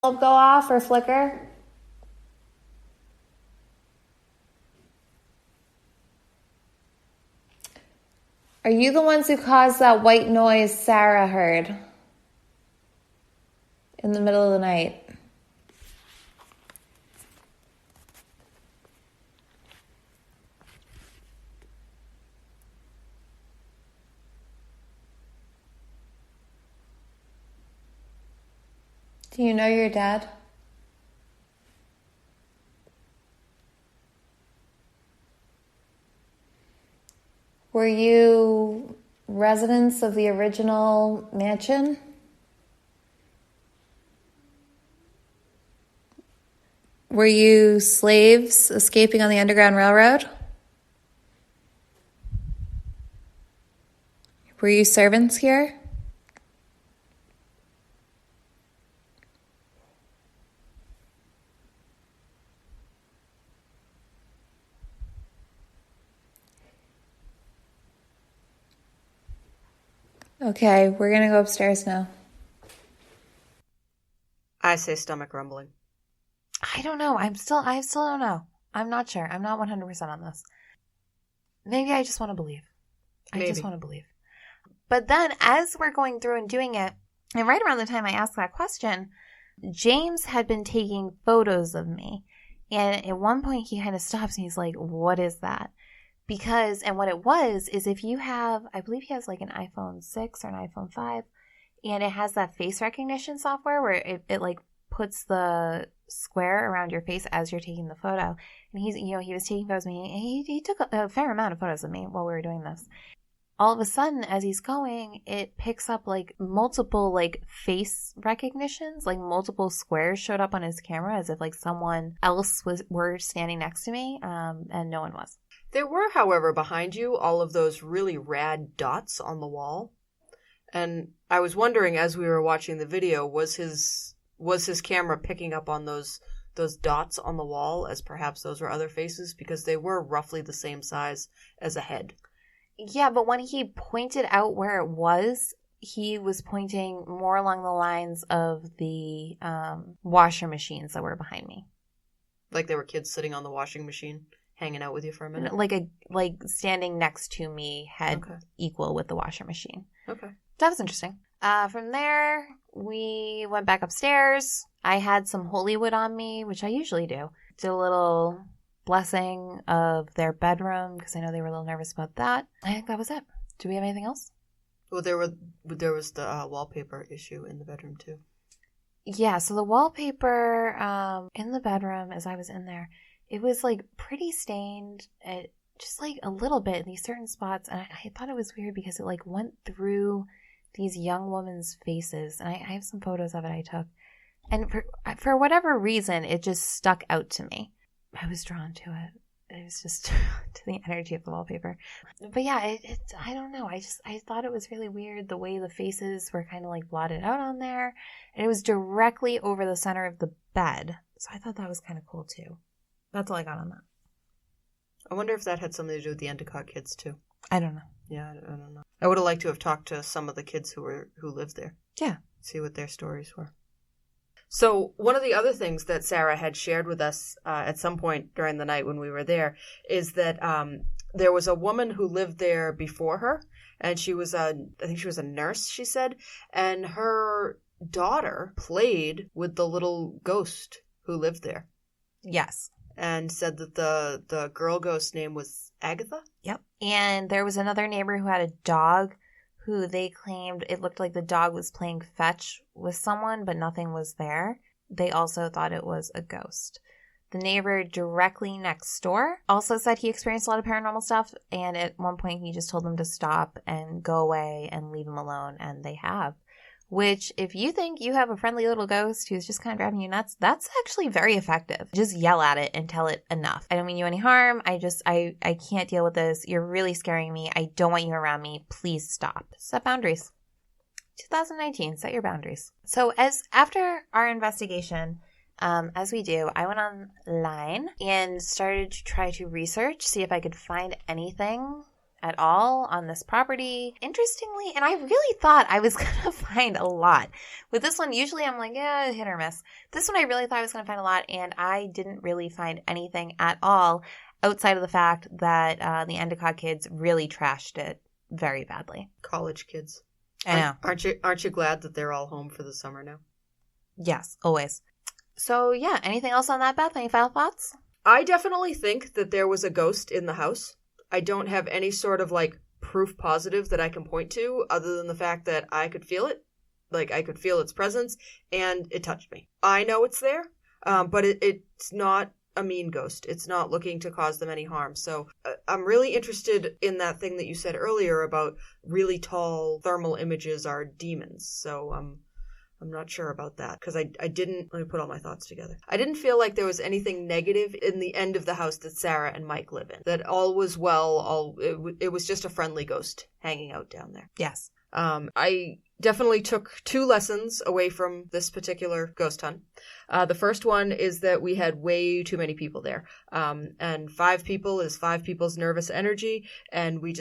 bulb go off or flicker? Are you the ones who caused that white noise Sarah heard in the middle of the night? Do you know your dad? Were you residents of the original mansion? Were you slaves escaping on the Underground Railroad? Were you servants here? Okay, we're gonna go upstairs now. I say stomach rumbling. I don't know. I still don't know. I'm not sure. I'm not 100% on this. Maybe I just want to believe. I just want to believe. But then as we're going through and doing it, and right around the time I asked that question, James had been taking photos of me. And at one point he kind of stops and he's like, what is that? Because, and what it was is if you have, I believe he has like an iPhone 6 or an iPhone 5, and it has that face recognition software where it like puts the square around your face as you're taking the photo. And he was taking photos of me, and he took a fair amount of photos of me while we were doing this. All of a sudden, as he's going, it picks up like multiple like face recognitions, like multiple squares showed up on his camera as if like someone else were standing next to me, and no one was. There were, however, behind you all of those really rad dots on the wall. And I was wondering as we were watching the video, was his camera picking up on those dots on the wall as perhaps those were other faces? Because they were roughly the same size as a head. Yeah, but when he pointed out where it was, he was pointing more along the lines of the washer machines that were behind me. Like there were kids sitting on the washing machine hanging out with you for a minute? Like standing next to me, head equal with the washer machine. Okay. That was interesting. From there, we went back upstairs. I had some holy wood on me, which I usually do. Did a little blessing of their bedroom because I know they were a little nervous about that. I think that was it. Do we have anything else? Well, there was the wallpaper issue in the bedroom too. Yeah, so the wallpaper in the bedroom as I was in there, it was like pretty stained, just like a little bit in these certain spots. And I thought it was weird because it like went through these young women's faces. And I have some photos of it I took. And for whatever reason, it just stuck out to me. I was drawn to it. It was just to the energy of the wallpaper. But yeah, I don't know. I thought it was really weird the way the faces were kind of like blotted out on there. And it was directly over the center of the bed. So I thought that was kind of cool too. That's all I got on that. I wonder if that had something to do with the Endicott kids too. I don't know. Yeah, I don't know. I would have liked to have talked to some of the kids who lived there. Yeah. See what their stories were. So one of the other things that Sarah had shared with us at some point during the night when we were there is that there was a woman who lived there before her, and I think she was a nurse, she said, and her daughter played with the little ghost who lived there. Yes. And said that the girl ghost name was Agatha? Yep. And there was another neighbor who had a dog who they claimed it looked like the dog was playing fetch with someone, but nothing was there. They also thought it was a ghost. The neighbor directly next door also said he experienced a lot of paranormal stuff, and at one point he just told them to stop and go away and leave him alone, and they have. Which, if you think you have a friendly little ghost who's just kind of driving you nuts, that's actually very effective. Just yell at it and tell it enough. I don't mean you any harm. I can't deal with this. You're really scaring me. I don't want you around me. Please stop. Set boundaries. 2019, set your boundaries. So after our investigation, as we do, I went online and started to try to research, see if I could find anything at all on this property. Interestingly, and I really thought I was going to find a lot. With this one, usually I'm like, yeah, hit or miss. This one I really thought I was going to find a lot, and I didn't really find anything at all outside of the fact that the Endicott kids really trashed it very badly. College kids. I know. Aren't you glad that they're all home for the summer now? Yes, always. So, yeah, anything else on that, Beth? Any final thoughts? I definitely think that there was a ghost in the house. I don't have any sort of, like, proof positive that I can point to other than the fact that I could feel it. Like, I could feel its presence, and it touched me. I know it's there, but it's not a mean ghost. It's not looking to cause them any harm. So I'm really interested in that thing that you said earlier about really tall thermal images are demons. So I'm not sure about that because I didn't, let me put all my thoughts together. I didn't feel like there was anything negative in the end of the house that Sarah and Mike live in. That all was well, it was just a friendly ghost hanging out down there. Yes. I definitely took 2 lessons away from this particular ghost hunt. The first one is that we had way too many people there. And 5 people is 5 people's nervous energy, and we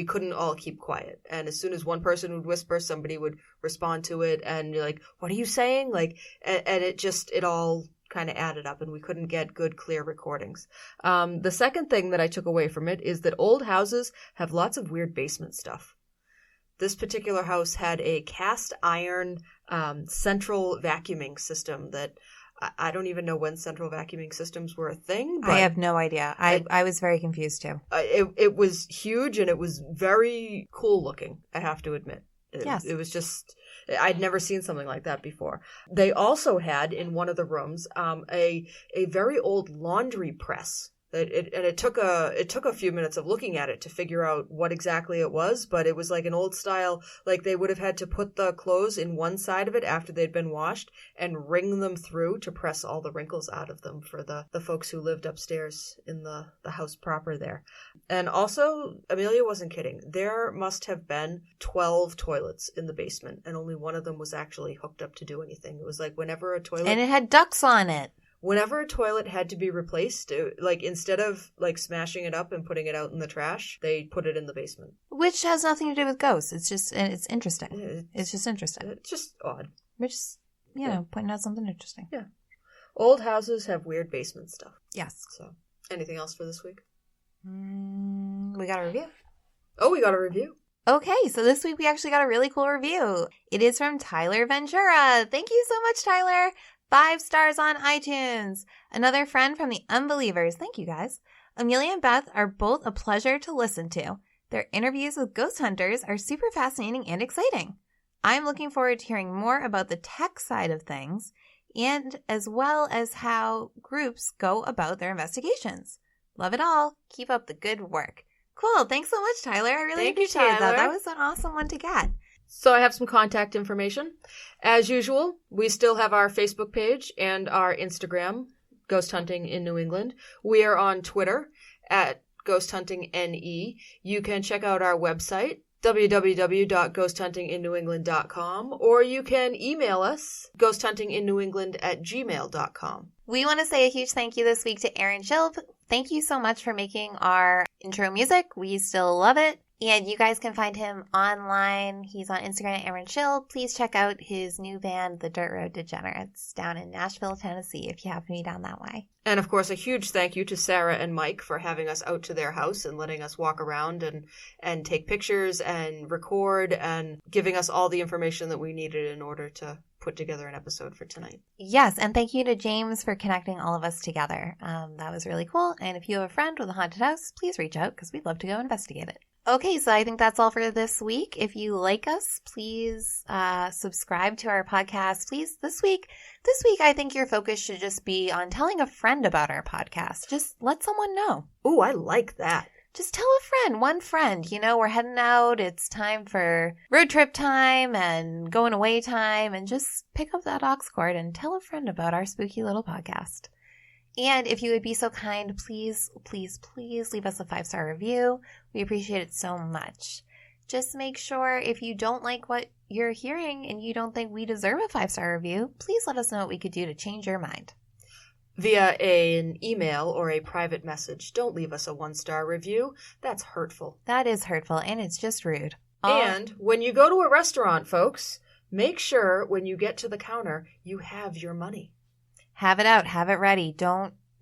couldn't all keep quiet. And as soon as one person would whisper, somebody would respond to it, and you're like, what are you saying? Like, and it all kind of added up, and we couldn't get good, clear recordings. The second thing that I took away from it is that old houses have lots of weird basement stuff. This particular house had a cast iron central vacuuming system that I don't even know when central vacuuming systems were a thing. But I have no idea. I was very confused too. It was huge and it was very cool looking, I have to admit. Yes. It was just, I'd never seen something like that before. They also had in one of the rooms a very old laundry press. It took a few minutes of looking at it to figure out what exactly it was, but it was like an old style, like they would have had to put the clothes in one side of it after they'd been washed and wring them through to press all the wrinkles out of them for the folks who lived upstairs in the house proper there. And also, Amelia wasn't kidding. There must have been 12 toilets in the basement, and only one of them was actually hooked up to do anything. It was like whenever a toilet... And it had ducks on it. Whenever a toilet had to be replaced, like instead of like smashing it up and putting it out in the trash, they put it in the basement. Which has nothing to do with ghosts. It's just, it's interesting. It's just interesting. It's just odd. We're just, pointing out something interesting. Yeah. Old houses have weird basement stuff. Yes. So, anything else for this week? We got a review. Oh, we got a review. Okay, so this week we actually got a really cool review. It is from Tyler Ventura. Thank you so much, Tyler. 5 stars on iTunes. Another friend from the Unbelievers. Thank you, guys. Amelia and Beth are both a pleasure to listen to. Their interviews with ghost hunters are super fascinating and exciting. I'm looking forward to hearing more about the tech side of things and as well as how groups go about their investigations. Love it all. Keep up the good work. Cool. Thanks so much, Tyler. I really appreciate that. That was an awesome one to get. So I have some contact information. As usual, we still have our Facebook page and our Instagram, Ghost Hunting in New England. We are on Twitter at Ghost Hunting NE. You can check out our website, www.ghosthuntinginnewengland.com, or you can email us, ghosthuntinginnewengland@gmail.com. We want to say a huge thank you this week to Aaron Schilp. Thank you so much for making our intro music. We still love it. And you guys can find him online. He's on Instagram at Aaron Schill. Please check out his new band, The Dirt Road Degenerates, down in Nashville, Tennessee, if you happen to be down that way. And, of course, a huge thank you to Sarah and Mike for having us out to their house and letting us walk around and take pictures and record and giving us all the information that we needed in order to put together an episode for tonight. Yes, and thank you to James for connecting all of us together. That was really cool. And if you have a friend with a haunted house, please reach out because we'd love to go investigate it. Okay, so I think that's all for this week. If you like us, please subscribe to our podcast. Please, this week, I think your focus should just be on telling a friend about our podcast. Just let someone know. Ooh, I like that. Just tell a friend, one friend. You know, we're heading out. It's time for road trip time and going away time. And just pick up that aux cord and tell a friend about our spooky little podcast. And if you would be so kind, please, please, please leave us a 5-star review. We appreciate it so much. Just make sure if you don't like what you're hearing and you don't think we deserve a 5-star review, please let us know what we could do to change your mind. via an email or a private message. Don't leave us a 1-star review. That's hurtful. That is hurtful, and it's just rude. And when you go to a restaurant, folks, make sure when you get to the counter, you have your money. Have it out. Have it ready.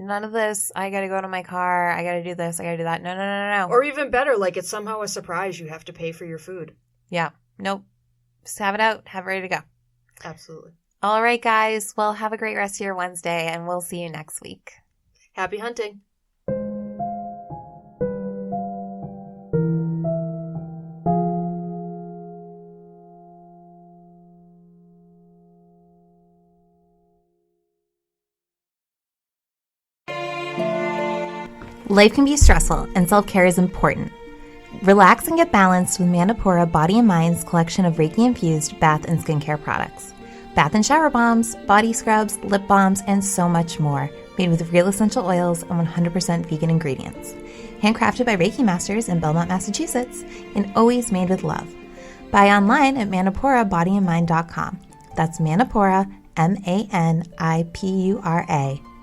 None of this, I got to go to my car, I got to do this, I got to do that. No. Or even better, like it's somehow a surprise you have to pay for your food. Yeah. Nope. Just have it out. Have it ready to go. Absolutely. All right, guys. Well, have a great rest of your Wednesday, and we'll see you next week. Happy hunting. Life can be stressful, and self-care is important. Relax and get balanced with Manipura Body and Mind's collection of Reiki-infused bath and skincare products. Bath and shower bombs, body scrubs, lip balms, and so much more, made with real essential oils and 100% vegan ingredients. Handcrafted by Reiki masters in Belmont, Massachusetts, and always made with love. Buy online at manipurabodyandmind.com. That's Manipura, MANIPURA,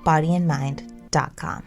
bodyandmind.com.